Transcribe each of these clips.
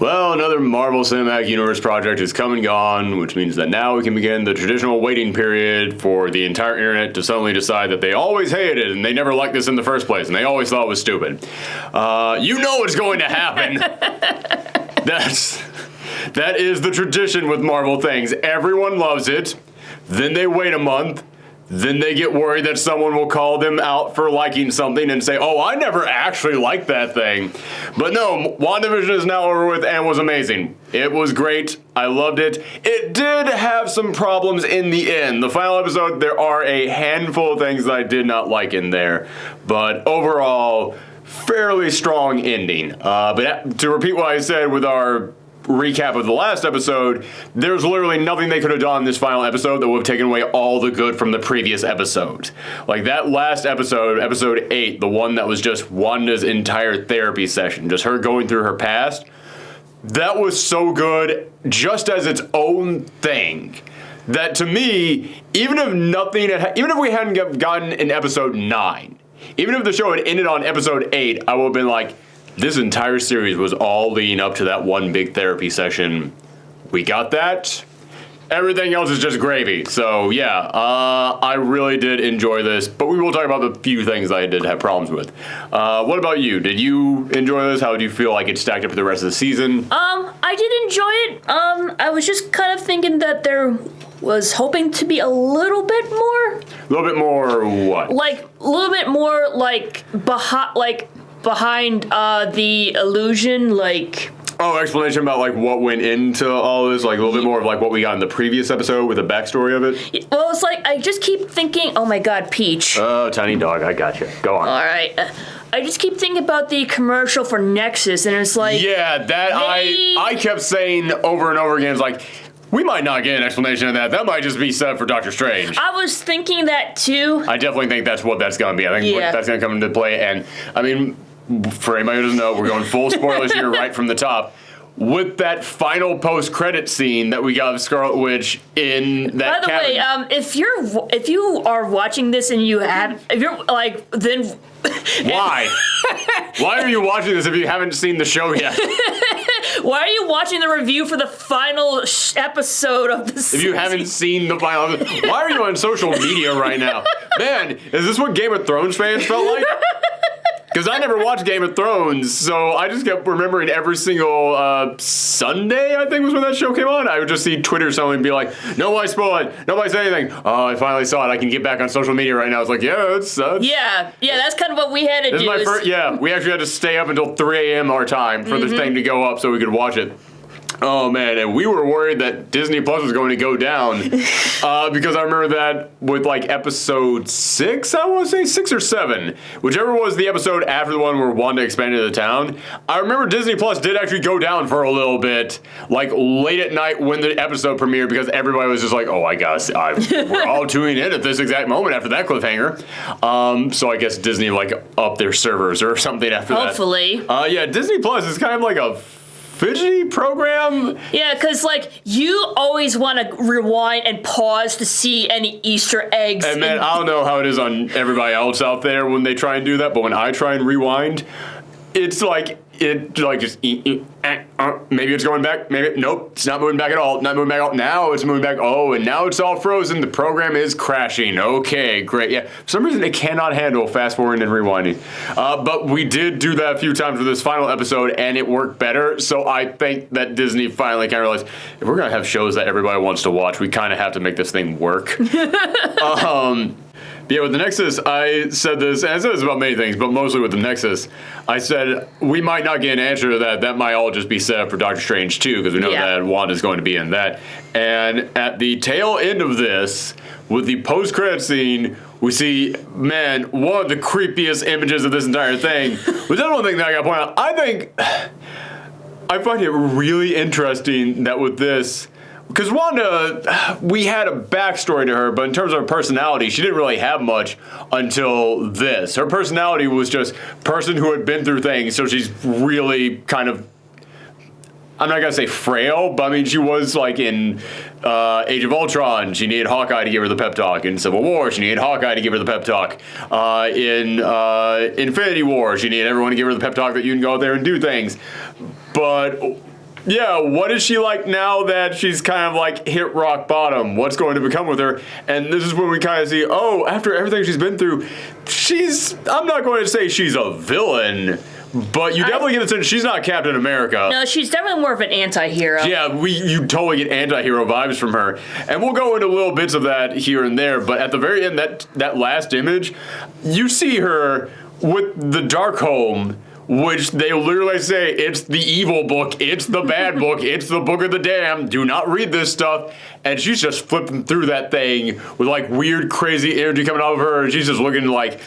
Well, another Marvel Cinematic Universe project is come and gone, which means that now we can begin the traditional waiting period for the entire internet to suddenly decide that they always hated it and they never liked this in the first place and they always thought it was stupid. You know what's going to happen. That is the tradition with Marvel things. Everyone loves it, then they wait a month, then they get worried that someone will call them out for liking something and say, oh, I never actually liked that thing. But no, WandaVision is now over with and was amazing. It was great. I loved it. It did have some problems in the end. The final episode, there are a handful of things that I did not like in there. But overall, fairly strong ending. But to repeat what I said with our recap of the last episode, there's literally nothing they could have done in this final episode that would have taken away all the good from the previous episode. Like that last episode, episode 8, the one that was just Wanda's entire therapy session, just her going through her past, that was so good just as its own thing. That to me, even if we hadn't gotten in episode 9, even if the show had ended on episode 8, I would have been like, this entire series was all leading up to that one big therapy session. We got that. Everything else is just gravy. So yeah, I really did enjoy this, but we will talk about the few things I did have problems with. What about you? Did you enjoy this? How did you feel like it stacked up for the rest of the season? I did enjoy it. I was just kind of thinking that there was hoping to be a little bit more. A little bit more what? Like, a little bit more, behind the illusion, like... Oh, explanation about, like, what went into all this? Like, a little bit more of, like, what we got in the previous episode with the backstory of it? Well, it's like, I just keep thinking... Oh, my God, Peach. Oh, tiny dog, I got you. Go on. All right. I just keep thinking about the commercial for Nexus, and it's like... Yeah, that I kept saying over and over again, it's like... We might not get an explanation of that. That might just be set up for Doctor Strange. I was thinking that, too. I definitely think that's what that's going to be. I think that's going to come into play. And, I mean, for anybody who doesn't know, we're going full spoilers here right from the top. With that final post-credit scene that we got of Scarlet Witch in that cabin. By the way, if you are watching this and if you're like, then... Why? Why are you watching this if you haven't seen the show yet? Why are you watching the review for the final episode of the season? If you haven't seen the final episode, why are you on social media right now? Man, is this what Game of Thrones fans felt like? Because I never watched Game of Thrones, so I just kept remembering every single Sunday, I think was when that show came on. I would just see Twitter suddenly be like, nobody spoil it, nobody say anything. Oh, I finally saw it. I can get back on social media right now. It's like, yeah, it's... Yeah, that's kind of what we had to do. We actually had to stay up until 3 a.m. our time for this thing to go up so we could watch it. Oh, man, and we were worried that Disney Plus was going to go down because I remember that with, like, episode 6, I want to say, 6 or 7, whichever was the episode after the one where Wanda expanded the town. I remember Disney Plus did actually go down for a little bit, like, late at night when the episode premiered because everybody was just like, oh, I guess we're all tuning in at this exact moment after that cliffhanger. So I guess Disney, like, upped their servers or something after that. Hopefully. Yeah, Disney Plus is kind of like a fidgety program? Yeah, because, like, you always want to rewind and pause to see any Easter eggs. And, man, I don't know how it is on everybody else out there when they try and do that, but when I try and rewind, it's like... maybe it's going back. Maybe nope. It's not moving back at all. Not moving back at all. Now it's moving back. Oh, and now it's all frozen. The program is crashing. Okay, great. Yeah. For some reason, it cannot handle fast forwarding and rewinding. But we did do that a few times for this final episode, and it worked better. So I think that Disney finally kind of realized if we're gonna have shows that everybody wants to watch, we kind of have to make this thing work. Yeah, with the Nexus, I said this, and I said this about many things, but mostly with the Nexus, I said we might not get an answer to that. That might all just be set up for Doctor Strange 2, because we know that Wanda's going to be in that. And at the tail end of this, with the post-credit scene, we see, man, one of the creepiest images of this entire thing. But that's one thing that I got to point out. I find it really interesting that with this... Because Wanda, we had a backstory to her, but in terms of her personality, she didn't really have much until this. Her personality was just person who had been through things, so she's really kind of, I'm not going to say frail, but I mean, she was like in Age of Ultron, she needed Hawkeye to give her the pep talk. In Civil War, she needed Hawkeye to give her the pep talk. In Infinity War, she needed everyone to give her the pep talk that you can go out there and do things. But Yeah, what is she like now that she's kind of like hit rock bottom? What's going to become with her? And this is when we kind of see, after everything she's been through, I'm not going to say she's a villain, but you definitely get the sense she's not Captain America. No, she's definitely more of an anti-hero. Yeah, you totally get anti-hero vibes from her. And we'll go into little bits of that here and there, but at the very end, that last image, you see her with the Darkhold, which they literally say, it's the evil book, it's the bad book, it's the book of the damned, do not read this stuff. And she's just flipping through that thing with like weird, crazy energy coming out of her. And she's just looking like,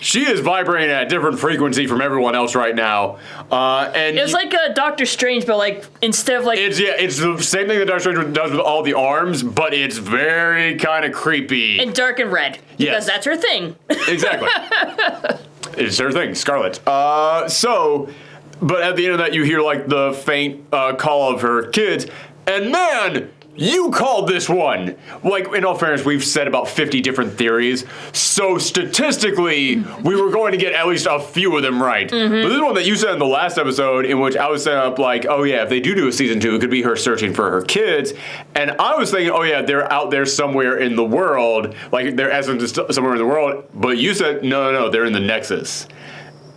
she is vibrating at a different frequency from everyone else right now. And it's like a Doctor Strange, but like, instead of like... It's the same thing that Doctor Strange does with all the arms, but it's very kind of creepy. And dark and red. Because that's her thing. Exactly. It's her thing, Scarlet. But at the end of that, you hear like the faint call of her kids, and man, you called this one. Like, in all fairness, we've said about 50 different theories, so statistically, we were going to get at least a few of them right. Mm-hmm. But this is one that you said in the last episode, in which I was setting up like, if they do a season 2, it could be her searching for her kids. And I was thinking, they're out there somewhere in the world, like their essence is somewhere in the world. But you said, no, they're in the Nexus.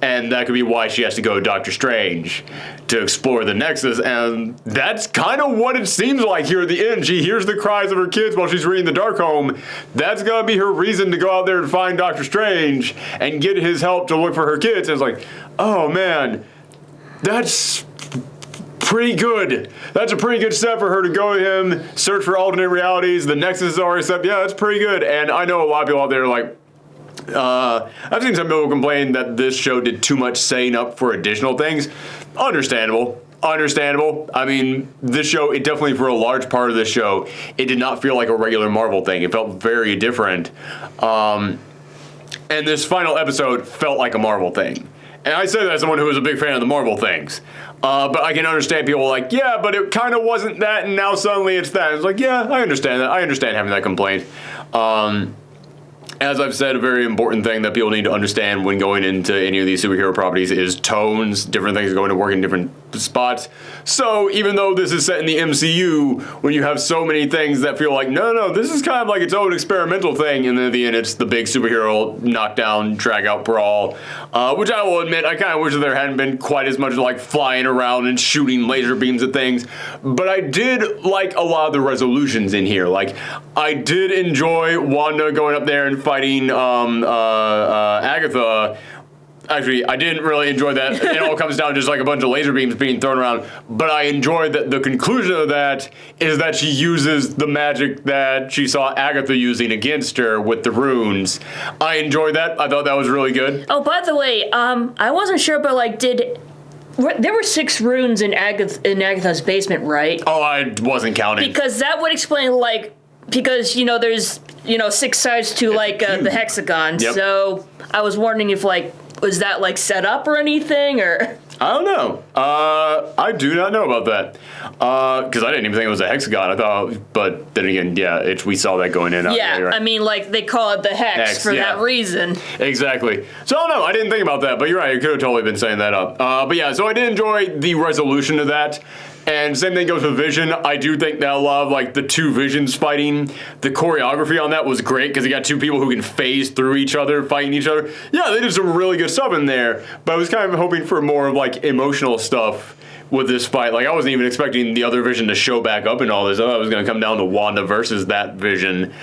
And that could be why she has to go to Doctor Strange to explore the Nexus. And that's kind of what it seems like here at the end. She hears the cries of her kids while she's reading the Darkhold. That's going to be her reason to go out there and find Doctor Strange and get his help to look for her kids. And it's like, oh man, that's pretty good. That's a pretty good step for her to go to him, search for alternate realities. The Nexus is already set. Yeah, that's pretty good. And I know a lot of people out there are like, I've seen some people complain that this show did too much setting up for additional things. Understandable. I mean, this show, it definitely, for a large part of this show, it did not feel like a regular Marvel thing. It felt very different. And this final episode felt like a Marvel thing. And I say that as someone who is a big fan of the Marvel things. But I can understand people like, but it kind of wasn't that, and now suddenly it's that. It's like, I understand that. I understand having that complaint. As I've said, a very important thing that people need to understand when going into any of these superhero properties is tones. Different things going to work in different spots. So even though this is set in the MCU, when you have so many things that feel like, no, this is kind of like its own experimental thing, and then at the end it's the big superhero knockdown, drag-out brawl, which I will admit, I kind of wish that there hadn't been quite as much like flying around and shooting laser beams at things. But I did like a lot of the resolutions in here. Like, I did enjoy Wanda going up there and fighting Agatha. Actually, I didn't really enjoy that. It all comes down to just like a bunch of laser beams being thrown around. But I enjoyed that the conclusion of that is that she uses the magic that she saw Agatha using against her with the runes. I enjoyed that. I thought that was really good. Oh, by the way, I wasn't sure, but like, there were 6 runes in Agatha's basement, right? Oh, I wasn't counting. Because that would explain, like, because, there's, 6 sides to, like, the hexagon. Yep. So I was wondering if, like, was that, like, set up or anything, or? I don't know. I do not know about that. Because I didn't even think it was a hexagon. I thought, but then again, we saw that going in. Yeah, right. I mean, like, they call it the hex for that reason. Exactly. So, I don't know. I didn't think about that, but you're right. I could have totally been saying that up. So I did enjoy the resolution of that. And same thing goes with Vision. I do think that a lot of like the 2 Visions fighting, the choreography on that was great because you got 2 people who can phase through each other, fighting each other. Yeah, they did some really good stuff in there, but I was kind of hoping for more of like emotional stuff with this fight. Like, I wasn't even expecting the other Vision to show back up and all this. I thought it was going to come down to Wanda versus that Vision.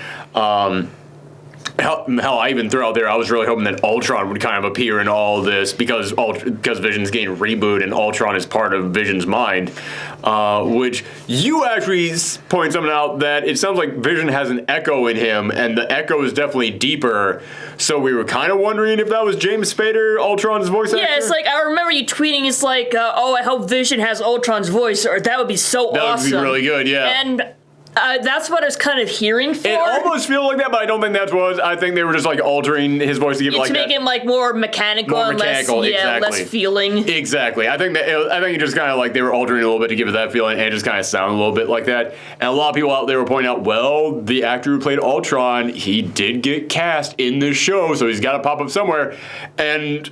Hell, I even threw out there, I was really hoping that Ultron would kind of appear in all this because Vision's getting rebooted and Ultron is part of Vision's mind, which you actually point something out that it sounds like Vision has an echo in him, and the echo is definitely deeper, so we were kind of wondering if that was James Spader, Ultron's voice actor. Yeah, it's like, I remember you tweeting, it's like, I hope Vision has Ultron's voice, or that would be so awesome. That would be really good, yeah. And that's what I was kind of hearing for. It almost feels like that, but I don't think that's what I think they were just like altering his voice to give it like that. To make him like more mechanical, exactly. Less feeling. Exactly. I think it just kind of like they were altering it a little bit to give it that feeling, and it just kind of sounded a little bit like that. And a lot of people out there were pointing out, well, the actor who played Ultron, he did get cast in this show, so he's got to pop up somewhere. And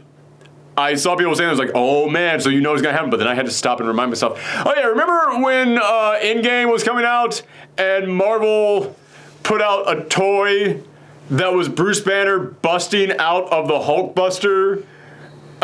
I saw people saying, I was like, oh man, so you know it's gonna happen, but then I had to stop and remind myself, oh yeah, remember when Endgame was coming out and Marvel put out a toy that was Bruce Banner busting out of the Hulkbuster?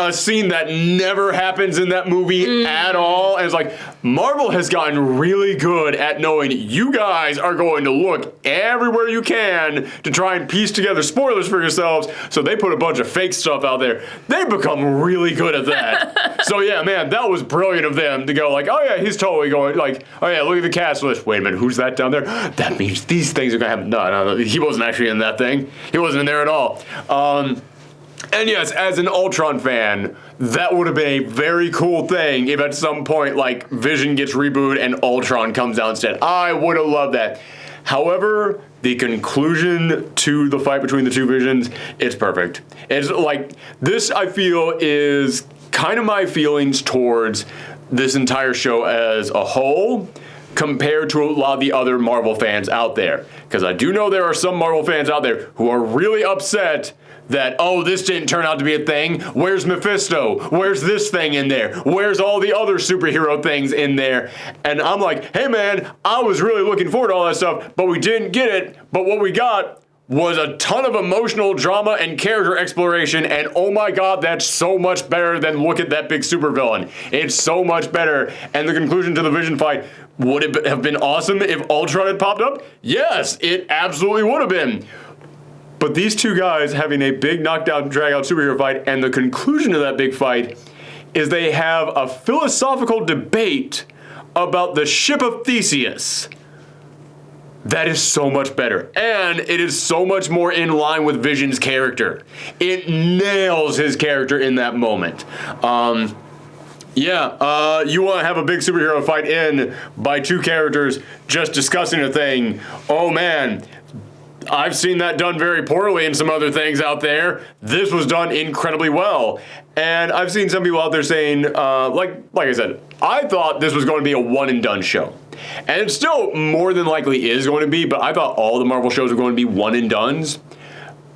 A scene that never happens in that movie at all. And it's like, Marvel has gotten really good at knowing you guys are going to look everywhere you can to try and piece together spoilers for yourselves. So they put a bunch of fake stuff out there. They've become really good at that. So yeah, man, that was brilliant of them to go like, oh yeah, he's totally going like, oh yeah, look at the cast list. Wait a minute, who's that down there? That means these things are gonna happen. No, he wasn't actually in that thing. He wasn't in there at all. And yes, as an Ultron fan, that would have been a very cool thing if at some point, like, Vision gets rebooted and Ultron comes out instead. I would have loved that. However, the conclusion to the fight between the two Visions, it's perfect. It's like, this, I feel, is kind of my feelings towards this entire show as a whole compared to a lot of the other Marvel fans out there. Because I do know there are some Marvel fans out there who are really upset that, oh, this didn't turn out to be a thing. Where's Mephisto? Where's this thing in there? Where's all the other superhero things in there? And I'm like, hey man, I was really looking forward to all that stuff, but we didn't get it. But what we got was a ton of emotional drama and character exploration, and oh my god, that's so much better than look at that big supervillain. It's so much better. And the conclusion to the Vision fight, would it have been awesome if Ultron had popped up? Yes, it absolutely would have been. But these two guys having a big knockdown, drag-out superhero fight, and the conclusion of that big fight is they have a philosophical debate about the ship of Theseus. That is so much better. And it is so much more in line with Vision's character. It nails his character in that moment. You want to have a big superhero fight in by two characters just discussing a thing. Oh man, I've seen that done very poorly in some other things out there. This was done incredibly well. And I've seen some people out there saying, like I said, I thought this was going to be a one and done show. And it still more than likely is going to be, but I thought all the Marvel shows were going to be one and dones.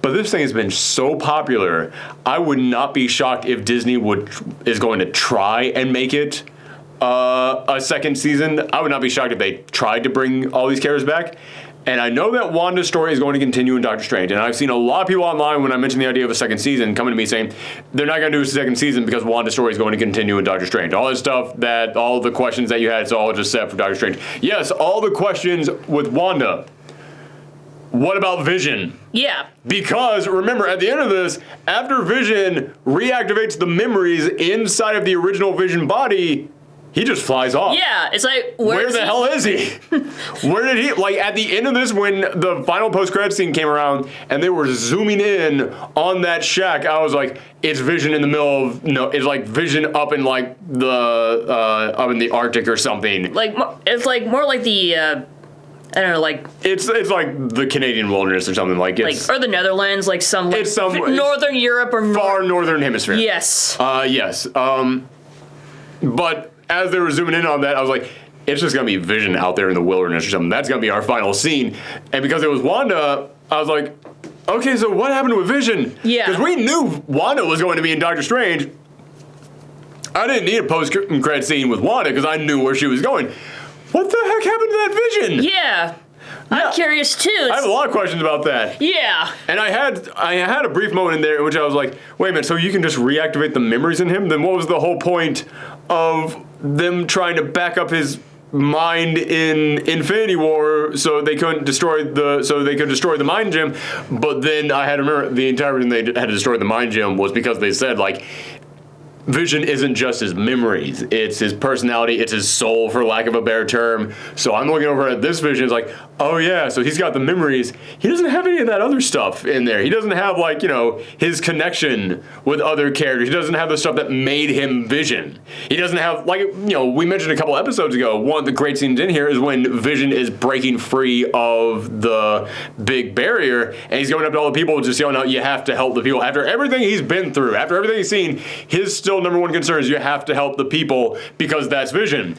But this thing has been so popular, I would not be shocked if Disney is going to try and make it a second season. I would not be shocked if they tried to bring all these characters back. And I know that Wanda's story is going to continue in Doctor Strange. And I've seen a lot of people online when I mentioned the idea of a second season coming to me saying they're not going to do a second season because Wanda's story is going to continue in Doctor Strange. All this stuff, all the questions that you had, it's all just set for Doctor Strange. Yes, all the questions with Wanda. What about Vision? Yeah. Because, remember, at the end of this, after Vision reactivates the memories inside of the original Vision body, he just flies off. Yeah, it's like, where the hell is he? Where did he, like, at the end of this, when the final post-credit scene came around and they were zooming in on that shack, I was like, it's Vision in the middle of, it's like Vision up in, like, up in the Arctic or something. Like, it's like more like the, I don't know, like... It's like the Canadian wilderness or something, like it's... Like, or the Netherlands, like some... Like, it's some... Northern Europe or... Far northern hemisphere. Yes. Yes. But... as they were zooming in on that, I was like, it's just going to be Vision out there in the wilderness or something. That's going to be our final scene. And because it was Wanda, I was like, okay, so what happened with Vision? Yeah. Because we knew Wanda was going to be in Doctor Strange. I didn't need a post-credit scene with Wanda because I knew where she was going. What the heck happened to that Vision? Yeah. I'm curious too. I have a lot of questions about that. Yeah. And I had a brief moment in there in which I was like, wait a minute, so you can just reactivate the memories in him? Then what was the whole point of them trying to back up his mind in Infinity War so they couldn't destroy the mind gem? But then I had to remember the entire reason they had to destroy the mind gem was because they said, like, Vision isn't just his memories, it's his personality, it's his soul, for lack of a better term. So I'm looking over at this Vision, it's like, oh yeah, so he's got the memories. He doesn't have any of that other stuff in there. He doesn't have, like, his connection with other characters. He doesn't have the stuff that made him Vision. He doesn't have, like, we mentioned a couple episodes ago, one of the great scenes in here is when Vision is breaking free of the big barrier, and he's going up to all the people just yelling out, you have to help the people. After everything he's been through, after everything he's seen, his number one concern is you have to help the people because that's Vision.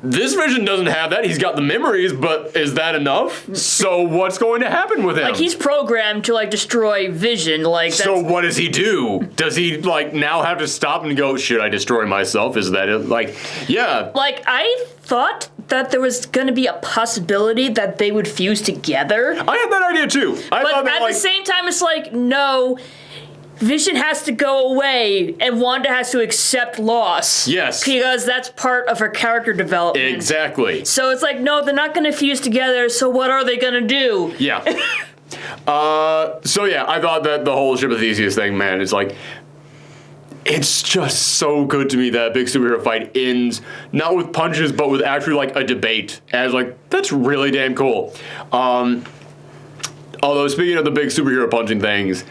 This Vision doesn't have that. He's got the memories, but is that enough? So what's going to happen with him? Like, he's programmed to, like, destroy Vision. Like, so what does he do? Does he, like, now have to stop and go, should I destroy myself? Is that it? Like, yeah. Like, I thought that there was going to be a possibility that they would fuse together. I had that idea, too. But at the same time, it's like, no... Vision has to go away, and Wanda has to accept loss. Yes. Because that's part of her character development. Exactly. So it's like, no, they're not going to fuse together, so what are they going to do? Yeah. So yeah, I thought that the whole Ship of Theseus thing, man, it's like... It's just so good to me that a big superhero fight ends, not with punches, but with actually, like, a debate. And I was like, that's really damn cool. Although, speaking of the big superhero punching things...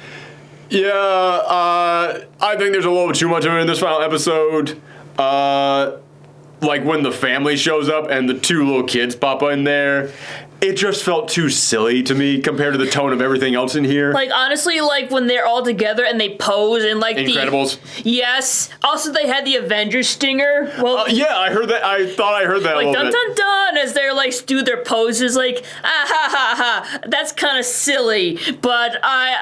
Yeah, I think there's a little bit too much of it in this final episode. Like when the family shows up and the two little kids pop in there. It just felt too silly to me compared to the tone of everything else in here. Like, honestly, like, when they're all together and they pose and, like, Incredibles. Yes. Also, they had the Avengers stinger. Well, yeah, I heard that. I thought I heard that like, a little dun, bit. dun, dun, as they're, like, do their poses, like, ah, ha, ha, ha. That's kind of silly. But,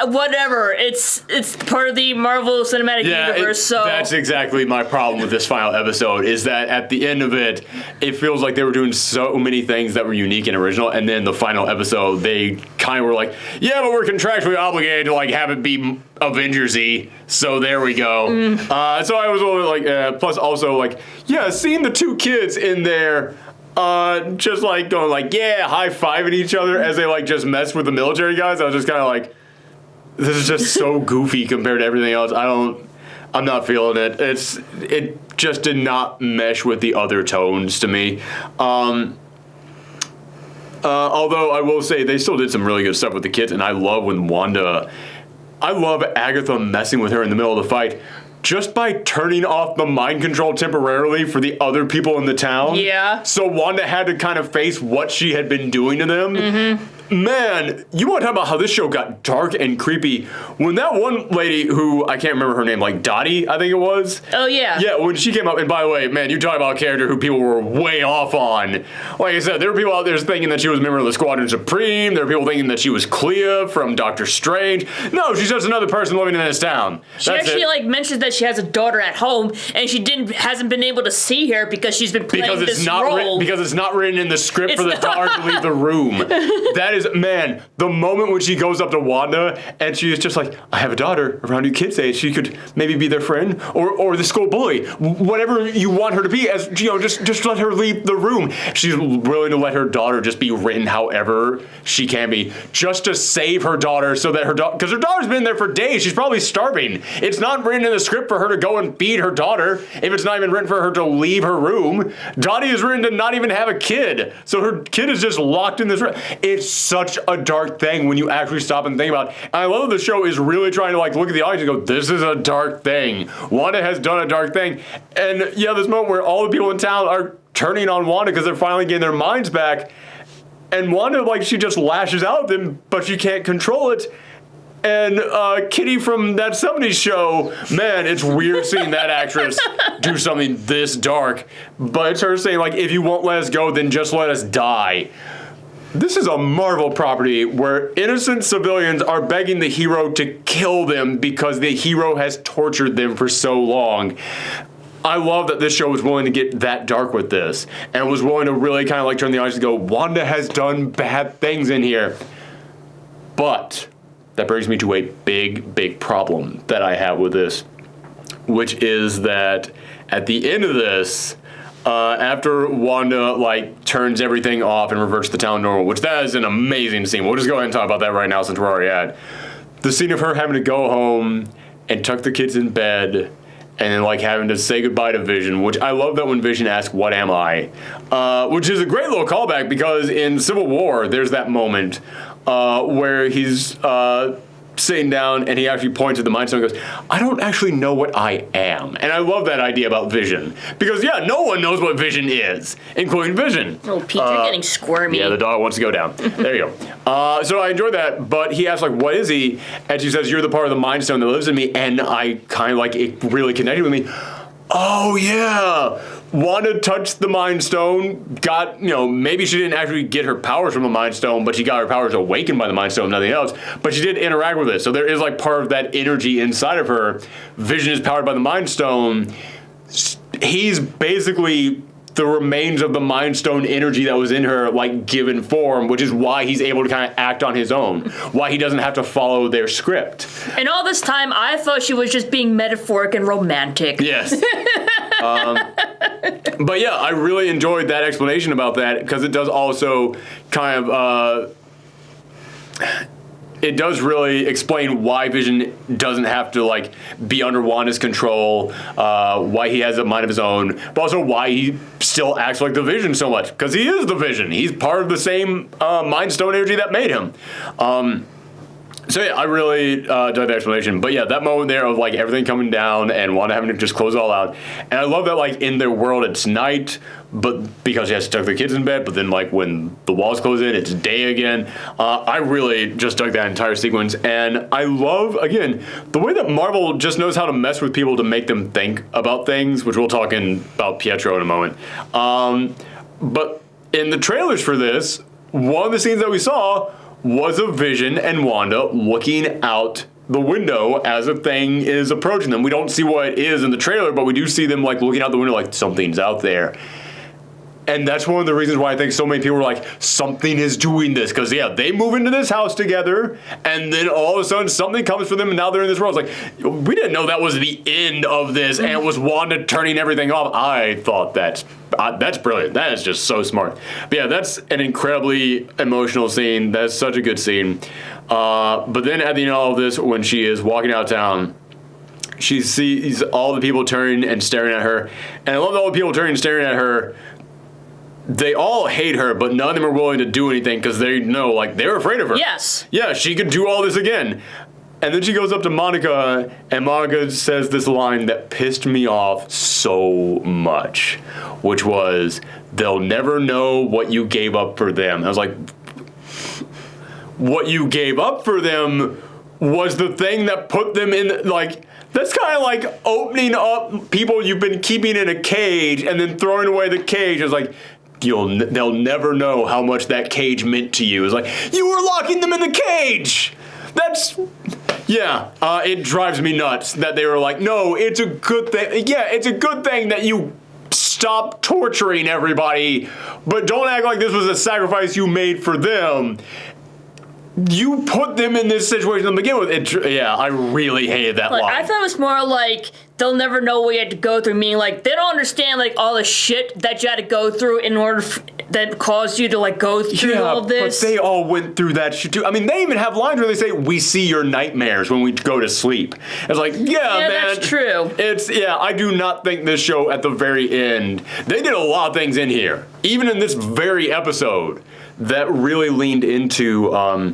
whatever. It's part of the Marvel Cinematic Universe, so... That's exactly my problem with this final episode, is that at the end of it, it feels like they were doing so many things that were unique and original, and then the final episode, they kind of were like, yeah, but we're contractually obligated to, like, have it be Avengers-y, so there we go. So I was a little like, plus also, like, yeah, seeing the two kids in there, just, like, going, like, yeah, high-fiving each other as they, like, just mess with the military guys, I was just kind of like, this is just so goofy compared to everything else. I'm not feeling it. It just did not mesh with the other tones to me. Although I will say they still did some really good stuff with the kids, and I love Agatha messing with her in the middle of the fight just by turning off the mind control temporarily for the other people in the town. Yeah. So Wanda had to kind of face what she had been doing to them. Mm-hmm. Man, you want to talk about how this show got dark and creepy. When that one lady who, I can't remember her name, like Dottie, I think it was. Oh, yeah. Yeah, when she came up, and by the way, man, you talk about a character who people were way off on. Like I said, there were people out there thinking that she was a member of the Squadron Supreme. There were people thinking that she was Clea from Doctor Strange. No, she's just another person living in this town. She actually, like, mentions that she has a daughter at home, and she hasn't been able to see her because she's been playing this role. Because it's not written in the script for the daughter to leave the room. That is, man, the moment when she goes up to Wanda and she's just like, I have a daughter around your kids' age. She could maybe be their friend or the school bully. Whatever you want her to be, as you know, just let her leave the room. She's willing to let her daughter just be written however she can be, just to save her daughter so that her daughter, because her daughter's been there for days. She's probably starving. It's not written in the script for her to go and feed her daughter if it's not even written for her to leave her room. Dottie is written to not even have a kid. So her kid is just locked in this room. It's such a dark thing when you actually stop and think about it. And I love that the show is really trying to, like, look at the audience and go, this is a dark thing. Wanda has done a dark thing. And yeah, this moment where all the people in town are turning on Wanda because they're finally getting their minds back. And Wanda, like, she just lashes out at them, but she can't control it. And Kitty from That 70s Show, man, it's weird seeing that actress do something this dark. But it's her saying, like, if you won't let us go, then just let us die. This is a Marvel property where innocent civilians are begging the hero to kill them because the hero has tortured them for so long. I love that this show was willing to get that dark with this and was willing to really kind of like turn the audience and go, Wanda has done bad things in here. But that brings me to a big, big problem that I have with this, which is that at the end of this, after Wanda, like, turns everything off and reverts the town normal, which that is an amazing scene. We'll just go ahead and talk about that right now since we're already at the scene of her having to go home and tuck the kids in bed and then, like, having to say goodbye to Vision, which I love that when Vision asks, what am I? Which is a great little callback because in Civil War, there's that moment where he's sitting down and he actually points at the Mind Stone and goes, I don't actually know what I am. And I love that idea about Vision. Because, yeah, no one knows what Vision is, including Vision. Oh, Pete, you're getting squirmy. Yeah, the dog wants to go down. There you go. So I enjoy that, but he asks, like, what is he? And she says, you're the part of the Mind Stone that lives in me. And I kind of, like, it really connected with me. Oh, yeah. Wanda touched the Mind Stone, got, maybe she didn't actually get her powers from the Mind Stone, but she got her powers awakened by the Mind Stone, nothing else. But she did interact with it. So there is like part of that energy inside of her. Vision is powered by the Mind Stone. He's basically the remains of the Mind Stone energy that was in her, like, given form, which is why he's able to kind of act on his own, why he doesn't have to follow their script. And all this time, I thought she was just being metaphoric and romantic. Yes. But yeah, I really enjoyed that explanation about that, because it does also kind of, it does really explain why Vision doesn't have to, like, be under Wanda's control, why he has a mind of his own, but also why he still acts like the Vision so much, because he is the Vision. He's part of the same Mind Stone energy that made him. So yeah, I really dug the explanation. But yeah, that moment there of like everything coming down and Wanda having to just close it all out. And I love that like in their world it's night, but because she has to tuck the kids in bed, but then like when the walls close in, it's day again. I really just dug that entire sequence. And I love, again, the way that Marvel just knows how to mess with people to make them think about things, which we'll talk about Pietro in a moment. But in the trailers for this, one of the scenes that we saw was a Vision and Wanda looking out the window as a thing is approaching them. We don't see what it is in the trailer, but we do see them like looking out the window like something's out there. And that's one of the reasons why I think so many people are like, something is doing this. Because, yeah, they move into this house together, and then all of a sudden something comes for them, and now they're in this world. It's like, we didn't know that was the end of this, and it was Wanda turning everything off. I thought that's brilliant. That is just so smart. But, yeah, that's an incredibly emotional scene. That's such a good scene. But then at the end of all of this, when she is walking out of town, she sees all the people turning and staring at her. And I love all the people turning and staring at her. They all hate her, but none of them are willing to do anything because they know, like, they're afraid of her. Yes. Yeah, she could do all this again. And then she goes up to Monica, and Monica says this line that pissed me off so much, which was, they'll never know what you gave up for them. I was like, what you gave up for them was the thing that put them in, like, that's kind of like opening up people you've been keeping in a cage and then throwing away the cage. It's like, they'll never know how much that cage meant to you. It's like, you were locking them in the cage. It drives me nuts that they were like, no, it's a good thing. Yeah, it's a good thing that you stop torturing everybody, but don't act like this was a sacrifice you made for them. You put them in this situation to begin with. I really hated that line. I thought it was more like they'll never know what you had to go through. Meaning, like, they don't understand like all the shit that you had to go through in order that caused you to like go through all this. But they all went through that shit too. I mean, they even have lines where they say, "We see your nightmares when we go to sleep." It's like, yeah, man, that's true. I do not think this show at the very end, they did a lot of things in here, even in this very episode, that really leaned into.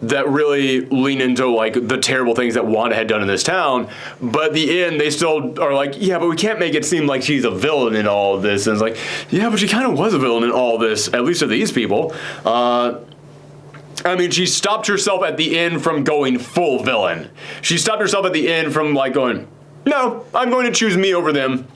That really lean into like the terrible things that Wanda had done in this town, but at the end they still are like, yeah, but we can't make it seem like she's a villain in all of this. And it's like, yeah, but she kind of was a villain in all this, at least to these people. I mean, she stopped herself at the end from going full villain. She stopped herself at the end from like going, no, I'm going to choose me over them.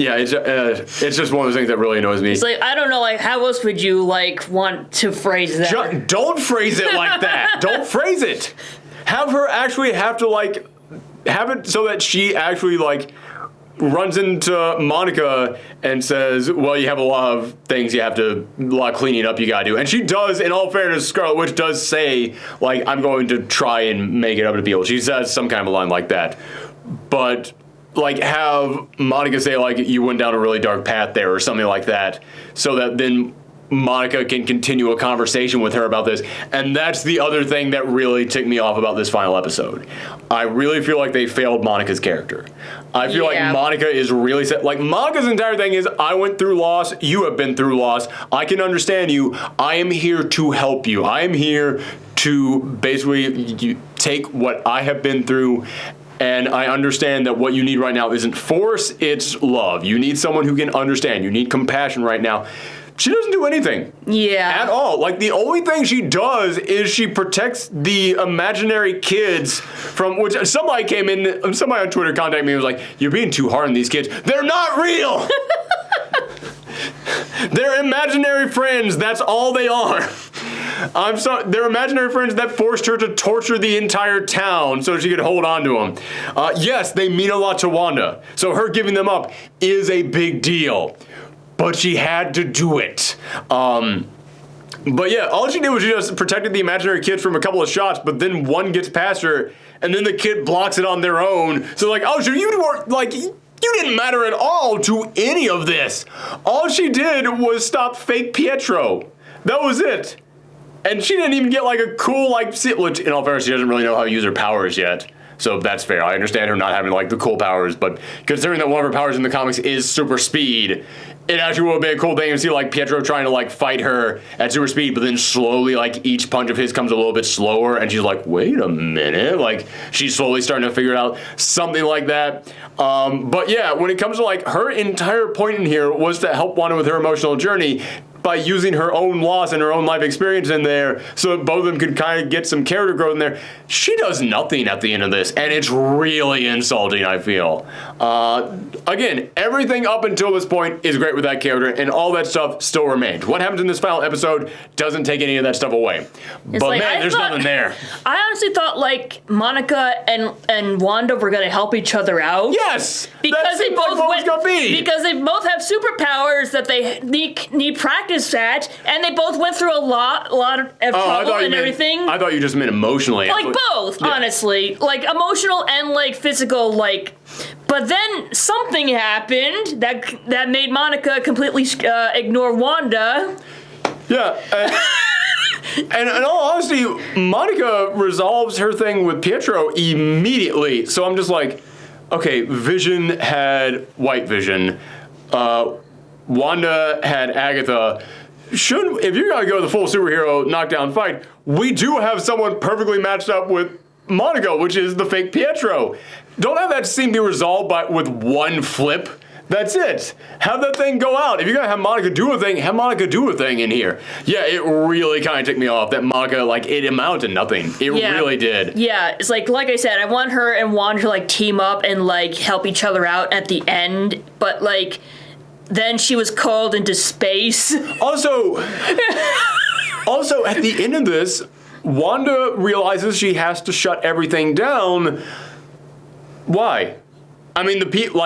Yeah, it's just one of those things that really annoys me. It's like, I don't know, like, how else would you, like, want to phrase that? Don't phrase it like that. Don't phrase it. Have her actually have to, like, have it so that she actually, like, runs into Monica and says, well, you have a lot of things you have to, a lot of cleaning up you gotta do. And she does, in all fairness, Scarlet Witch does say, like, I'm going to try and make it up to people. She says some kind of a line like that. But like have Monica say like you went down a really dark path there or something like that, so that then Monica can continue a conversation with her about this. And that's the other thing that really ticked me off about this final episode. I really feel like they failed Monica's character. I feel like Monica is really set. Like Monica's entire thing is, I went through loss. You have been through loss. I can understand you. I am here to help you. I am here to basically take what I have been through. And I understand that what you need right now isn't force, it's love. You need someone who can understand. You need compassion right now. she doesn't do anything. Yeah. At all. Like, the only thing she does is she protects the imaginary kids from, which somebody on Twitter contacted me and was like, you're being too hard on these kids. They're not real! They're imaginary friends. That's all they are. I'm sorry. They're imaginary friends that forced her to torture the entire town so she could hold on to them. Yes, they mean a lot to Wanda. So her giving them up is a big deal. But she had to do it. But yeah, all she did was she just protected the imaginary kids from a couple of shots, but then one gets past her, and then the kid blocks it on their own. So like, oh, so you weren't, like, you didn't matter at all to any of this. All she did was stop fake Pietro. That was it. And she didn't even get like a cool, like, which in all fairness, she doesn't really know how to use her powers yet. So that's fair. I understand her not having like the cool powers, but considering that one of her powers in the comics is super speed, it actually would have been a cool thing to see like Pietro trying to like fight her at super speed, but then slowly like each punch of his comes a little bit slower, and she's like, wait a minute, like she's slowly starting to figure it out, something like that. But yeah, when it comes to like her entire point in here was to help Wanda with her emotional journey by using her own loss and her own life experience in there so that both of them could kind of get some character growth in there. She does nothing at the end of this, and it's really insulting, I feel. Again, everything up until this point is great with that character, and all that stuff still remains. What happens in this final episode doesn't take any of that stuff away. But like, man, there's nothing there. I honestly thought like Monica and Wanda were going to help each other out. Yes! Because they both because they both have superpowers that they need practice at, and they both went through a lot of trouble and everything. I thought you just meant emotionally. Like both, yeah. Honestly. Like emotional and like physical, like. But then something happened that made Monica completely ignore Wanda. Yeah. And in all honesty, Monica resolves her thing with Pietro immediately. So I'm just like, okay, Vision had White Vision. Wanda had Agatha. If you're going to go the full superhero knockdown fight, we do have someone perfectly matched up with Monica, which is the fake Pietro. Don't have that scene be resolved with one flip. That's it. Have that thing go out. If you're going to have Monica do a thing, have Monica do a thing in here. Yeah, it really kind of took me off that Monica, like, it amounted to nothing. It really did. Yeah, it's like I said, I want her and Wanda to, like, team up and, like, help each other out at the end. But, like, then she was called into space. Also, at the end of this, Wanda realizes she has to shut everything down. Why? I mean, the people.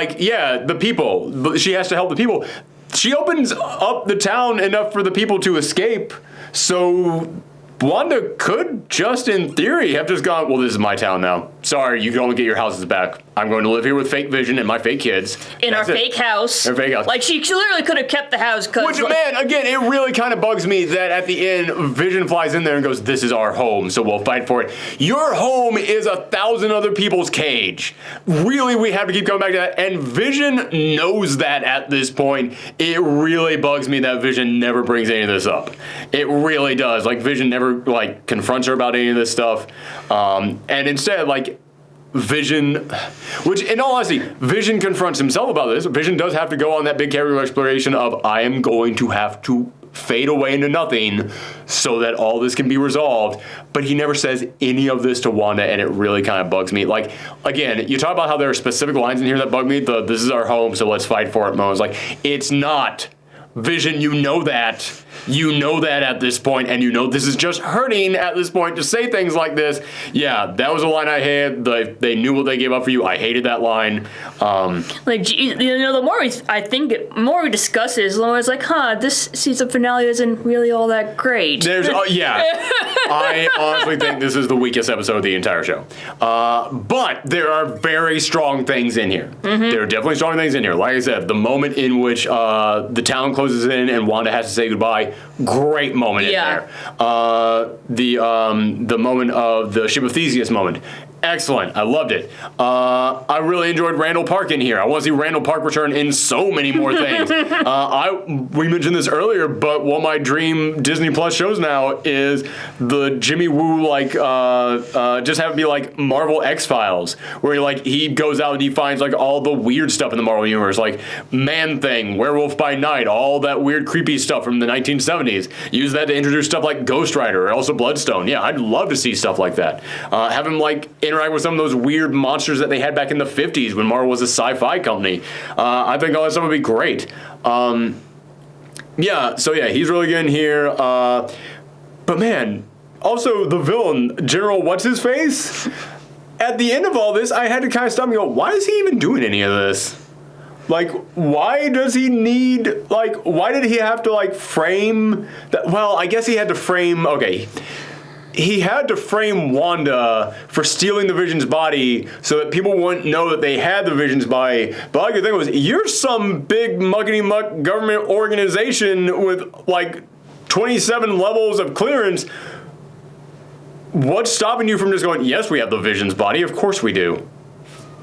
But she has to help the people. She opens up the town enough for the people to escape. So Wanda could just, in theory, have just gone, well, this is my town now. Sorry, you can only get your houses back. I'm going to live here with fake Vision and my fake kids. In our fake house. Our fake house. Like, she literally could have kept the house. Which, man, again, it really kind of bugs me that at the end, Vision flies in there and goes, this is our home, so we'll fight for it. Your home is 1,000 other people's cage. Really, we have to keep coming back to that. And Vision knows that at this point. It really bugs me that Vision never brings any of this up. It really does. Like, Vision never, like, confronts her about any of this stuff. And instead, like, Vision, which in all honesty, Vision confronts himself about this. Vision does have to go on that big character exploration of, I am going to have to fade away into nothing so that all this can be resolved. But he never says any of this to Wanda, and it really kind of bugs me. Like, again, you talk about how there are specific lines in here that bug me. This is our home, so let's fight for it moments. Like, it's not. Vision, you know that. You know that at this point, and you know this is just hurting at this point to say things like this. Yeah, that was a line I hated. They knew what they gave up for you. I hated that line. The more we discuss it, the more it's like, this season finale isn't really all that great. I honestly think this is the weakest episode of the entire show. But there are very strong things in here. Mm-hmm. There are definitely strong things in here. Like I said, the moment in which the town closes in and Wanda has to say goodbye, great moment in there. The moment of the ship of Theseus moment, excellent. I loved it. I really enjoyed Randall Park in here. I want to see Randall Park return in so many more things. We mentioned this earlier, but one of my dream Disney Plus shows now is the Jimmy Woo, just have it be like Marvel X-Files, where he goes out and he finds all the weird stuff in the Marvel Universe, like Man-Thing, Werewolf by Night, all that weird creepy stuff from the 1970s. Use that to introduce stuff like Ghost Rider or also Bloodstone. Yeah, I'd love to see stuff like that. Have him interact with some of those weird monsters that they had back in the 50s when Marvel was a sci-fi company. I think all that stuff would be great. He's really good in here. But man, also the villain, General What's-His-Face? At the end of all this, I had to kind of stop and go, why is he even doing any of this? Why does he need, why did he have to, frame that? Well, I guess he had to frame, he had to frame Wanda for stealing the Vision's body so that people wouldn't know that they had the Vision's body. But the thing was, you're some big muckety-muck government organization with 27 levels of clearance. What's stopping you from just going, yes, we have the Vision's body, of course we do.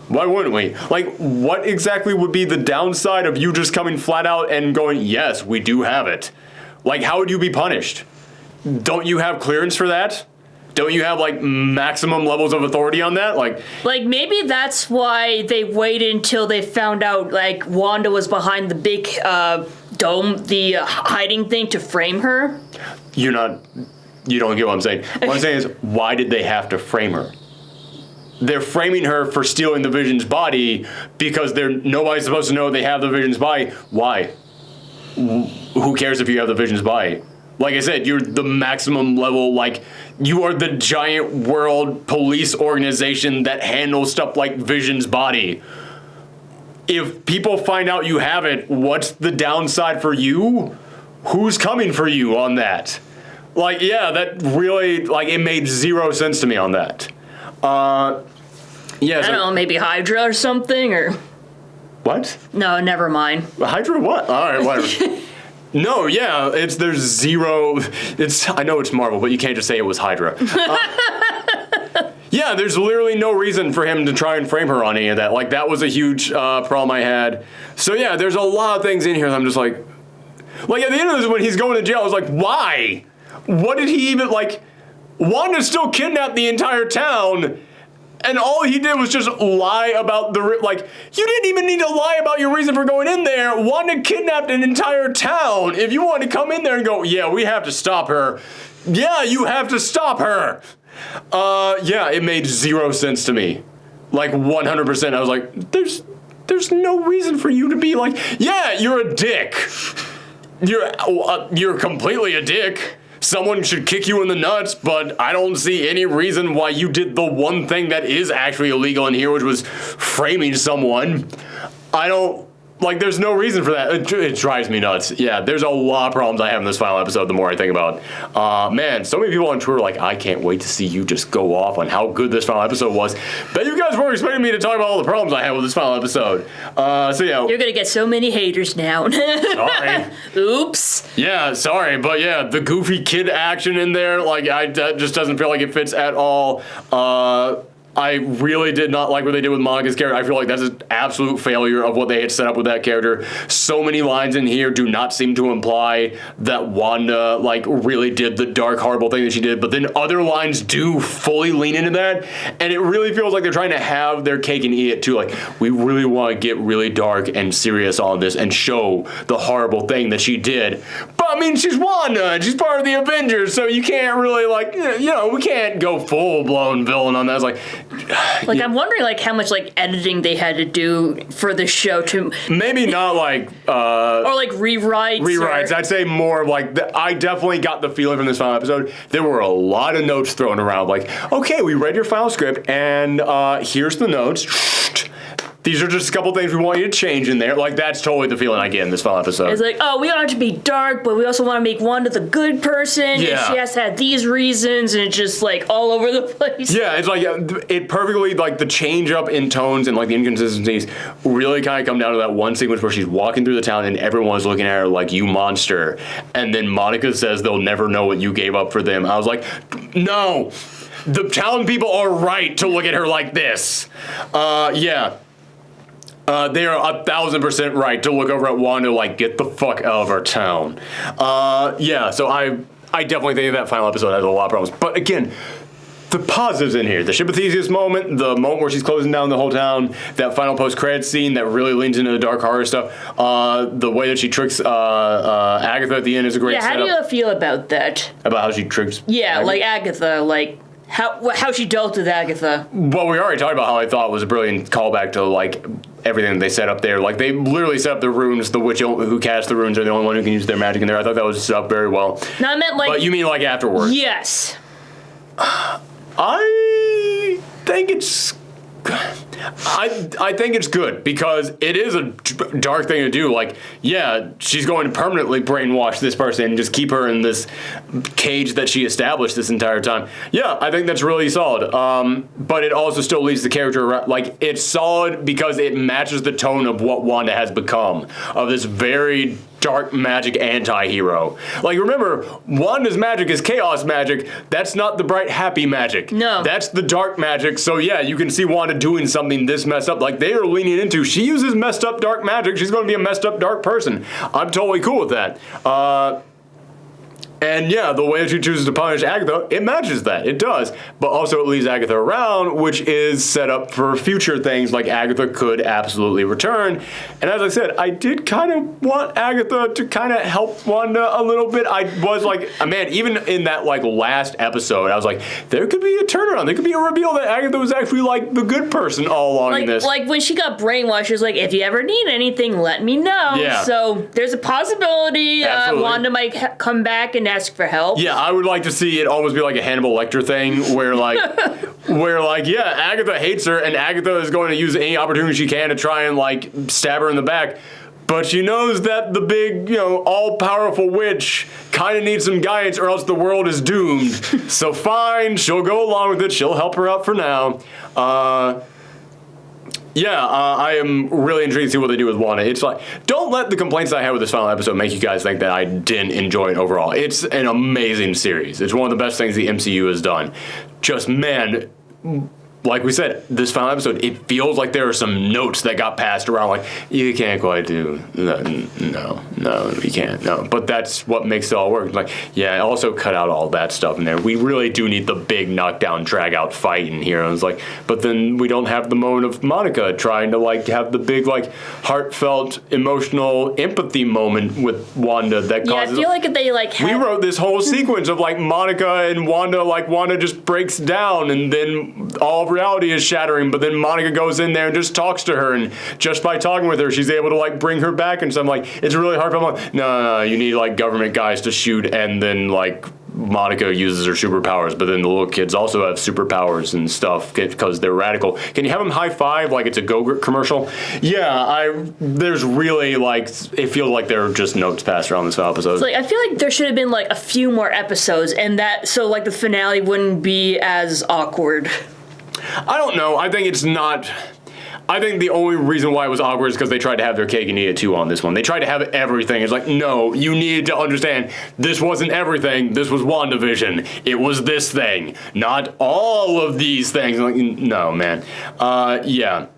Why wouldn't we? What exactly would be the downside of you just coming flat out and going, yes, we do have it? How would you be punished? Don't you have clearance for that? Don't you have maximum levels of authority on that? Maybe that's why they waited until they found out Wanda was behind the big dome, the hiding thing to frame her. You don't get what I'm saying. What I'm saying is, why did they have to frame her? They're framing her for stealing the Vision's body because nobody's supposed to know they have the Vision's body. Why? Who cares if you have the Vision's body? Like I said, you're the maximum level, you are the giant world police organization that handles stuff like Vision's body. If people find out you have it, what's the downside for you? Who's coming for you on that? That really, it made zero sense to me on that. I don't know, maybe Hydra or something, or... What? No, never mind. Hydra what? All right, whatever. No, yeah, there's zero. I know it's Marvel, but you can't just say it was Hydra. Yeah, there's literally no reason for him to try and frame her on any of that. That was a huge problem I had. So yeah, there's a lot of things in here that I'm just at the end of this, when he's going to jail, I was why? What did he even, Wanda still kidnapped the entire town, and all he did was just lie about you didn't even need to lie about your reason for going in there. Wanda kidnapped an entire town. If you wanted to come in there and go, yeah, we have to stop her. Yeah, you have to stop her. It made zero sense to me. 100%. I was there's no reason for you to be yeah, you're a dick. You're completely a dick. Someone should kick you in the nuts, but I don't see any reason why you did the one thing that is actually illegal in here, which was framing someone. There's no reason for that. It drives me nuts. Yeah, there's a lot of problems I have in this final episode the more I think about it. Man, so many people on Twitter are I can't wait to see you just go off on how good this final episode was. Bet you guys weren't expecting me to talk about all the problems I had with this final episode. You're going to get so many haters now. Sorry. Oops. Yeah, sorry, but yeah, the goofy kid action in there, that just doesn't feel like it fits at all. I really did not like what they did with Monica's character. I feel like that's an absolute failure of what they had set up with that character. So many lines in here do not seem to imply that Wanda, really did the dark, horrible thing that she did, but then other lines do fully lean into that, and it really feels like they're trying to have their cake and eat it too. We really want to get really dark and serious on this and show the horrible thing that she did. But, she's Wanda, and she's part of the Avengers, so you can't really, we can't go full-blown villain on that. It's I'm wondering, how much, editing they had to do for the show to... Maybe not, or, rewrites. Rewrites. I'd say more of, I definitely got the feeling from this final episode. There were a lot of notes thrown around. Okay, we read your final script, and here's the notes. These are just a couple things we want you to change in there. That's totally the feeling I get in this final episode. It's we want it to be dark, but we also want to make Wanda the good person. Yeah. And she has to have these reasons, and it's just, all over the place. Yeah, it's it perfectly, the change up in tones and, the inconsistencies really kind of come down to that one sequence where she's walking through the town and everyone's looking at her you monster. And then Monica says they'll never know what you gave up for them. I was no. The town people are right to look at her like this. Yeah. They are 1,000% right to look over at Wanda like, get the fuck out of our town. Yeah, so I definitely think that final episode has a lot of problems. But again, the positives in here. The Ship of Theseus moment, the moment where she's closing down the whole town, that final post-credits scene that really leans into the dark horror stuff, the way that she tricks Agatha at the end is a great setup. How do you feel about that? About how she tricks Agatha? Like Agatha, like... How she dealt with Agatha. Well, we already talked about how I thought it was a brilliant callback to, like, everything they set up there. Like, they literally set up the runes. The witch who cast the runes are the only one who can use their magic in there. I thought that was set up very well. No, I meant, like... But you mean, like, afterwards? Yes. I think it's... I think it's good because it is a dark thing to do. Like, yeah, she's going to permanently brainwash this person and just keep her in this cage that she established this entire time. Yeah, I think that's really solid. But it also still leads the character, like, it's solid because it matches the tone of what Wanda has become, of this very dark magic anti-hero. Like, remember, Wanda's magic is chaos magic. That's not the bright, happy magic. No. That's the dark magic. So, yeah, you can see Wanda doing something this messed up. Like, they are leaning into, she uses messed up dark magic. She's going to be a messed up dark person. I'm totally cool with that. And yeah, the way that she chooses to punish Agatha, it matches that. It does. But also it leaves Agatha around, which is set up for future things, like Agatha could absolutely return. And as I said, I did kind of want Agatha to kind of help Wanda a little bit. I was like, man, even in that like last episode, I was like, there could be a turnaround. There could be a reveal that Agatha was actually like the good person all along in this. Like when she got brainwashed, she was like, if you ever need anything, let me know. Yeah. So there's a possibility Wanda might come back and ask for help. Yeah, I would like to see it almost be like a Hannibal Lecter thing where like, yeah, Agatha hates her and Agatha is going to use any opportunity she can to try and like stab her in the back. But she knows that the big, all-powerful witch kind of needs some guidance or else the world is doomed. So fine, she'll go along with it. She'll help her out for now. I am really intrigued to see what they do with Wanda. It's like, don't let the complaints I had with this final episode make you guys think that I didn't enjoy it overall. It's an amazing series. It's one of the best things the MCU has done. Just, man, like we said, this final episode, it feels like there are some notes that got passed around, like, you can't quite do that. No, you can't. No. But that's what makes it all work. Like, yeah, also cut out all that stuff in there. We really do need the big knockdown, drag out fight in here. And it's like, but then we don't have the moment of Monica trying to, like, have the big, like, heartfelt, emotional empathy moment with Wanda that causes... Yeah, I feel like if they, like... We wrote this whole sequence of, like, Monica and Wanda, like, Wanda just breaks down and then all of reality is shattering, but then Monica goes in there and just talks to her, and just by talking with her, she's able to like bring her back and stuff. Like, it's really hard for them. Like, no, you need like government guys to shoot, and then like Monica uses her superpowers, but then the little kids also have superpowers and stuff because they're radical. Can you have them high five like it's a Go-Gurt commercial? Yeah, there's really like, it feels like there are just notes passed around this episode. It's like, I feel like there should have been like a few more episodes, and that so like the finale wouldn't be as awkward. I don't know. I think it's not... I think the only reason why it was awkward is because they tried to have their cake and eat it too on this one. They tried to have everything. It's like, no, you needed to understand this wasn't everything. This was WandaVision. It was this thing, not all of these things. Like, no, man. Yeah.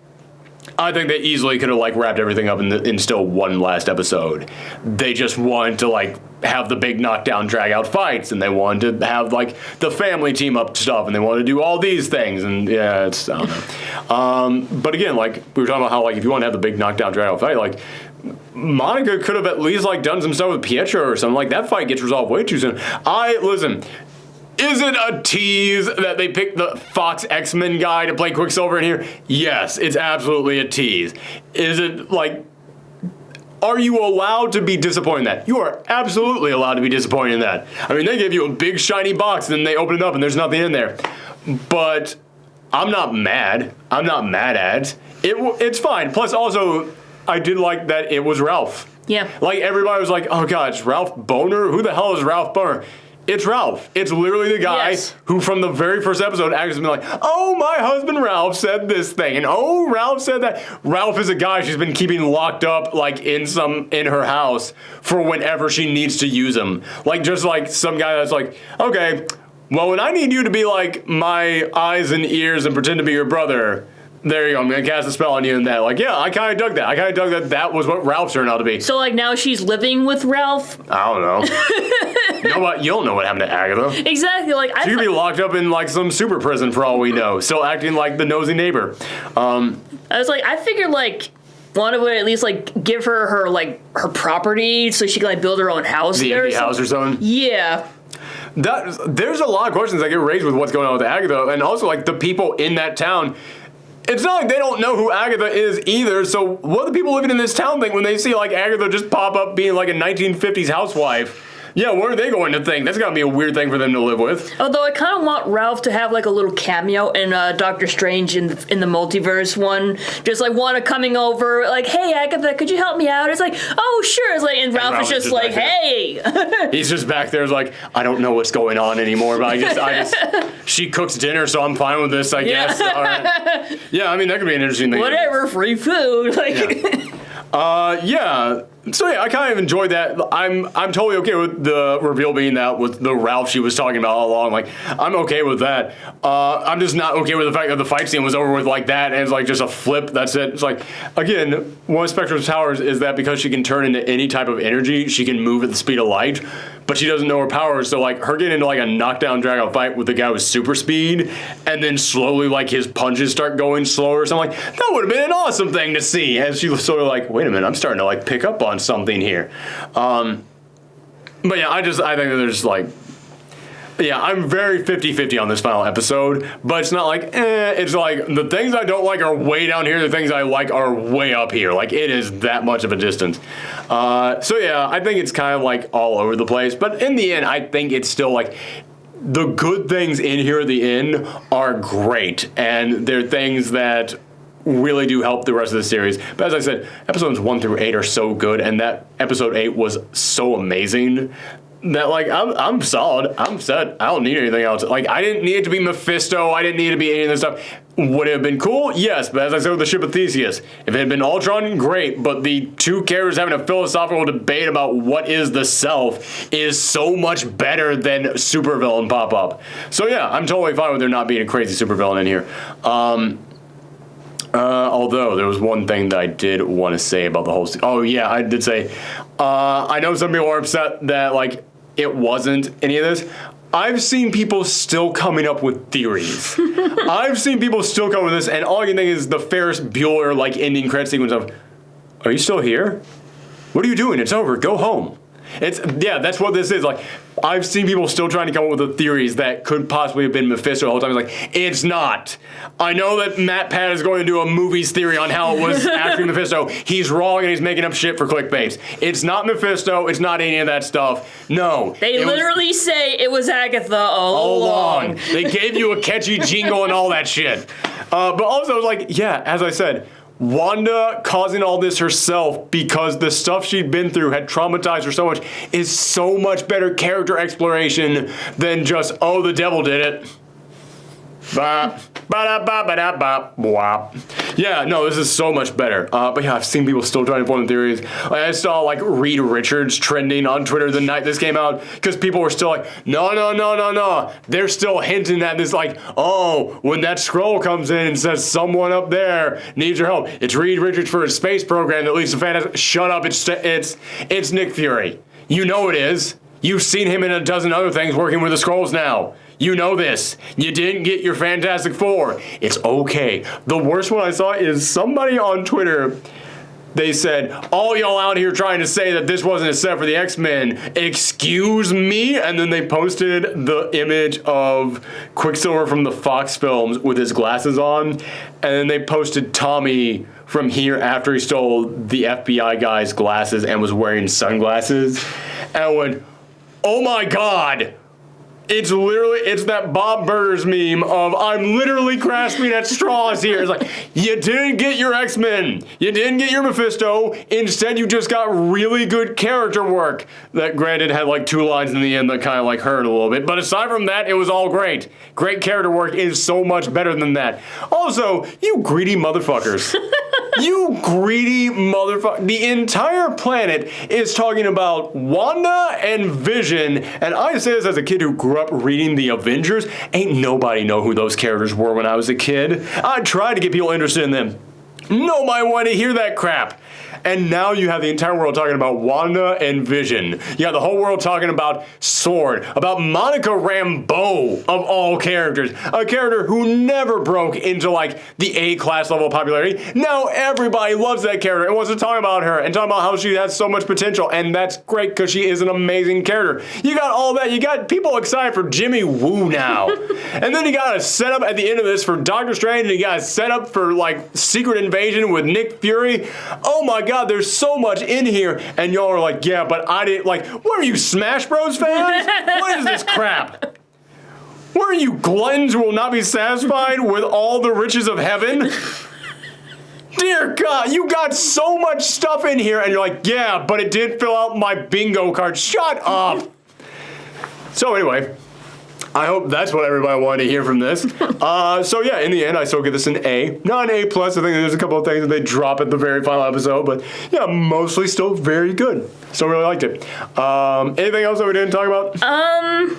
I think they easily could have like wrapped everything up in still one last episode. They just wanted to like have the big knockdown, drag out fights, and they wanted to have like the family team up stuff, and they wanted to do all these things, and yeah, it's I don't know. But again, like we were talking about how like if you want to have the big knockdown, drag out fight, like Monica could have at least like done some stuff with Pietro or something. Like that fight gets resolved way too soon. Listen. Is it a tease that they picked the Fox X-Men guy to play Quicksilver in here? Yes, it's absolutely a tease. Is it like, are you allowed to be disappointed in that? You are absolutely allowed to be disappointed in that. I mean, they give you a big shiny box and then they open it up and there's nothing in there. But I'm not mad. I'm not mad at it. It's fine. Plus also, I did like that it was Ralph. Yeah. Like everybody was like, oh God, it's Ralph Boner? Who the hell is Ralph Boner? It's Ralph. It's literally the guy who from the very first episode actually been like, oh, my husband Ralph said this thing, and oh, Ralph said that. Ralph is a guy she's been keeping locked up like in her house for whenever she needs to use him. Like just like some guy that's like, okay, well, when I need you to be like my eyes and ears and pretend to be your brother, there you go. I'm going to cast a spell on you and that. Like, yeah, I kind of dug that. I kind of dug that that was what Ralph turned out to be. So, like, now she's living with Ralph? I don't know. You know what? You don't know what happened to Agatha. Exactly. Like, She could be locked up in, like, some super prison for all we know, still acting like the nosy neighbor. I was like, I figured, like, Wanda would at least, like, give her her property so she could, like, build her own house the there. empty house or something? Yeah. There's a lot of questions that get raised with what's going on with Agatha, and also, like, the people in that town. It's not like they don't know who Agatha is either, so what do the people living in this town think when they see, like, Agatha just pop up being, like, a 1950s housewife? Yeah, what are they going to think? That's gotta be a weird thing for them to live with. Although I kind of want Ralph to have like a little cameo in Doctor Strange in the multiverse one, just like Wanda coming over, like, "Hey Agatha, could you help me out?" It's like, "Oh sure," it's like, and Ralph is just like, "Hey." He's just back there, like, I don't know what's going on anymore, but I just, she cooks dinner, so I'm fine with this, I guess. All right. Yeah, I mean that could be an interesting thing. Whatever, free food, like. Yeah. So yeah, I kind of enjoyed that. I'm totally okay with the reveal being that was the Ralph she was talking about all along. Like, I'm okay with that. I'm just not okay with the fact that the fight scene was over with like that and it's like just a flip. That's it. It's like, again, one of Spectre's powers is that because she can turn into any type of energy, she can move at the speed of light. But she doesn't know her powers, so like her getting into like a knockdown drag out fight with the guy with super speed, and then slowly like his punches start going slower. So I'm like, that would have been an awesome thing to see. And she was sort of like, wait a minute, I'm starting to like pick up on something here. But yeah, I think that there's like, yeah, I'm very 50-50 on this final episode, but it's not like, it's like the things I don't like are way down here, the things I like are way up here. Like, it is that much of a distance. So yeah, I think it's kind of like all over the place, but in the end, I think it's still like, the good things in here at the end are great, and they're things that really do help the rest of the series. But as I said, episodes 1 through 8 are so good, and that episode 8 was so amazing that, like, I'm solid. I'm set. I don't need anything else. Like, I didn't need it to be Mephisto. I didn't need it to be any of this stuff. Would it have been cool? Yes, but as I said with the ship of Theseus, if it had been Ultron, great, but the two characters having a philosophical debate about what is the self is so much better than supervillain pop-up. So yeah, I'm totally fine with there not being a crazy supervillain in here. Although there was one thing that I did want to say about the whole oh yeah, I did say, I know some people are upset that, like, it wasn't any of this. I've seen people still coming up with theories. I've seen people still come with this, and all I can think is the Ferris Bueller, like, ending credit sequence of, are you still here? What are you doing? It's over. Go home. Yeah, that's what this is. Like, I've seen people still trying to come up with the theories that could possibly have been Mephisto the whole time. It's like, it's not. I know that Matt Pat is going to do a movie's theory on how it was actually Mephisto. He's wrong and he's making up shit for clickbait. It's not Mephisto. It's not any of that stuff. No. They literally say it was Agatha all along. They gave you a catchy jingle and all that shit. But also, like, yeah, as I said, Wanda causing all this herself because the stuff she'd been through had traumatized her so much is so much better character exploration than just, oh, the devil did it. Yeah, no, this is so much better. But yeah, I've seen people still trying to form theories. Like, I saw like Reed Richards trending on Twitter the night this came out because people were still like, no. They're still hinting at this, like, oh, when that scroll comes in and says someone up there needs your help, it's Reed Richards for his space program that leads to fantastic. Shut up! It's Nick Fury. You know it is. You've seen him in a dozen other things working with the Skrulls now. You know this. You didn't get your Fantastic Four. It's okay. The worst one I saw is somebody on Twitter. They said, all y'all out here trying to say that this wasn't a set for the X-Men. Excuse me? And then they posted the image of Quicksilver from the Fox films with his glasses on. And then they posted Tommy from here after he stole the FBI guy's glasses and was wearing sunglasses. And I went, oh my God. It's that Bob Burgers meme of I'm literally grasping at straws here. It's like, you didn't get your X-Men. You didn't get your Mephisto. Instead, you just got really good character work. That granted had like 2 lines in the end that kind of like hurt a little bit. But aside from that, it was all great. Great character work is so much better than that. Also, you greedy motherfuckers. You greedy motherfucker. The entire planet is talking about Wanda and Vision, and I say this as a kid who grew up reading the Avengers. Ain't nobody know who those characters were when I was a kid. I tried to get people interested in them. Nobody wanted to hear that crap. And now you have the entire world talking about Wanda and Vision. You have the whole world talking about Sword, about Monica Rambeau, of all characters. A character who never broke into, like, the A-class level of popularity. Now everybody loves that character and wants to talk about her and talk about how she has so much potential. And that's great because she is an amazing character. You got all that. You got people excited for Jimmy Woo now. And then you got a setup at the end of this for Doctor Strange, and you got a setup for, like, Secret Invasion with Nick Fury. Oh my God, there's so much in here, and y'all are like, yeah, but I didn't, like, what are you, Smash Bros fans? What is this crap? What are you, gluttons who will not be satisfied with all the riches of heaven? Dear God, you got so much stuff in here, and you're like, yeah, but it didn't fill out my bingo card. Shut up. So anyway, I hope that's what everybody wanted to hear from this. So yeah, in the end, I still give this an A. Not an A+. I think there's a couple of things that they drop at the very final episode, but yeah, mostly still very good. Still really liked it. Anything else that we didn't talk about? I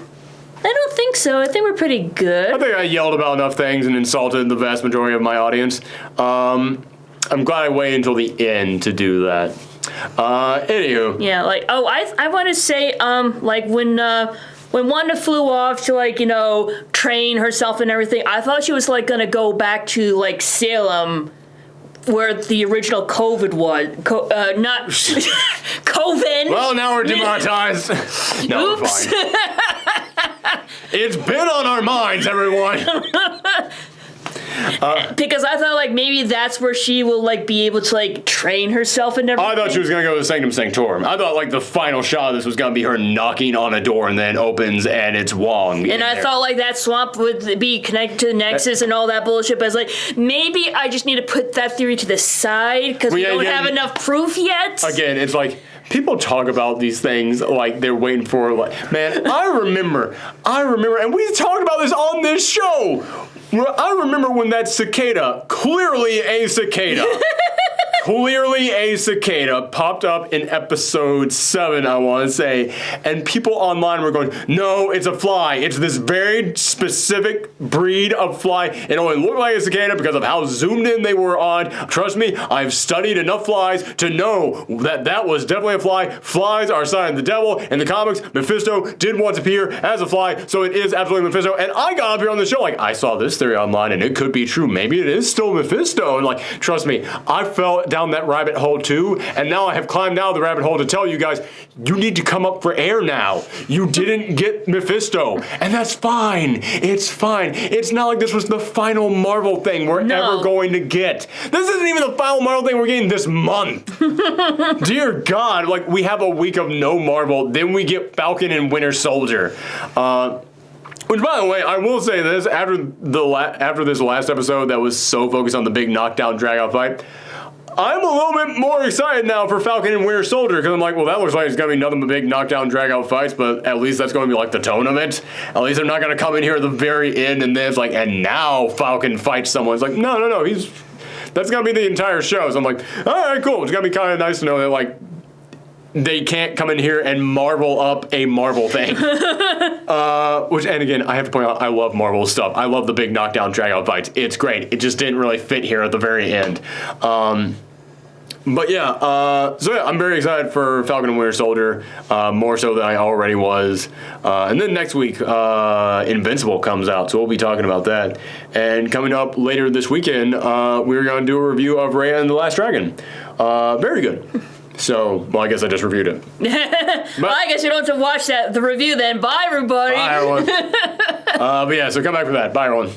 don't think so. I think we're pretty good. I think I yelled about enough things and insulted the vast majority of my audience. I'm glad I waited until the end to do that. Anywho. Yeah, like, oh, I want to say, like, when Wanda flew off to, like, you know, train herself and everything, I thought she was, like, gonna go back to, like, Salem, where the original COVID was. Not COVID. Well, now we're demonetized. No, Oops. we're fine. It's been on our minds, everyone. Because I thought, like, maybe that's where she will, like, be able to, like, train herself and everything. I thought she was going to go to the Sanctum Sanctorum. I thought, like, the final shot of this was going to be her knocking on a door and then opens and it's Wong. And I thought, like, that swamp would be connected to the Nexus and all that bullshit, but I was like, maybe I just need to put that theory to the side because we don't have enough proof yet. Again, it's like, people talk about these things like they're waiting for, like, man, I remember, and we talked about this on this show. I remember when that cicada, clearly a cicada, popped up in episode 7, I want to say, and people online were going, no, it's a fly. It's this very specific breed of fly. It only looked like a cicada because of how zoomed in they were on. Trust me, I've studied enough flies to know that that was definitely a fly. Flies are a sign of the devil. In the comics, Mephisto did once appear as a fly, so it is absolutely Mephisto. And I got up here on the show like, I saw this theory online, and it could be true. Maybe it is still Mephisto. And like, trust me, I fell down that rabbit hole too, and now I have climbed out of the rabbit hole to tell you guys, you need to come up for air now. You didn't get Mephisto, and that's fine. It's fine. It's not like this was the final Marvel thing we're ever going to get. This isn't even the final Marvel thing we're getting this month. Dear God, like, we have a week of no Marvel, then we get Falcon and Winter Soldier. Which, by the way, I will say this, after this last episode that was so focused on the big knockdown drag-out fight, I'm a little bit more excited now for Falcon and Winter Soldier, because I'm like, well, that looks like it's going to be nothing but big knockdown drag-out fights, but at least that's going to be like the tone of it. At least they're not going to come in here at the very end and then it's like, and now Falcon fights someone. It's like, no, that's going to be the entire show. So I'm like, all right, cool. It's going to be kind of nice to know that, like, they can't come in here and Marvel up a Marvel thing. Which, and again, I have to point out, I love Marvel stuff. I love the big knockdown drag-out fights. It's great. It just didn't really fit here at the very end. But yeah, so yeah, I'm very excited for Falcon and Winter Soldier, more so than I already was. And then next week, Invincible comes out, so we'll be talking about that. And coming up later this weekend, we're going to do a review of Raya and the Last Dragon. Very good. So, well, I guess I just reviewed it. Well, I guess you don't have to watch the review then. Bye, everybody. Bye, everyone. But yeah, so come back for that. Bye, everyone.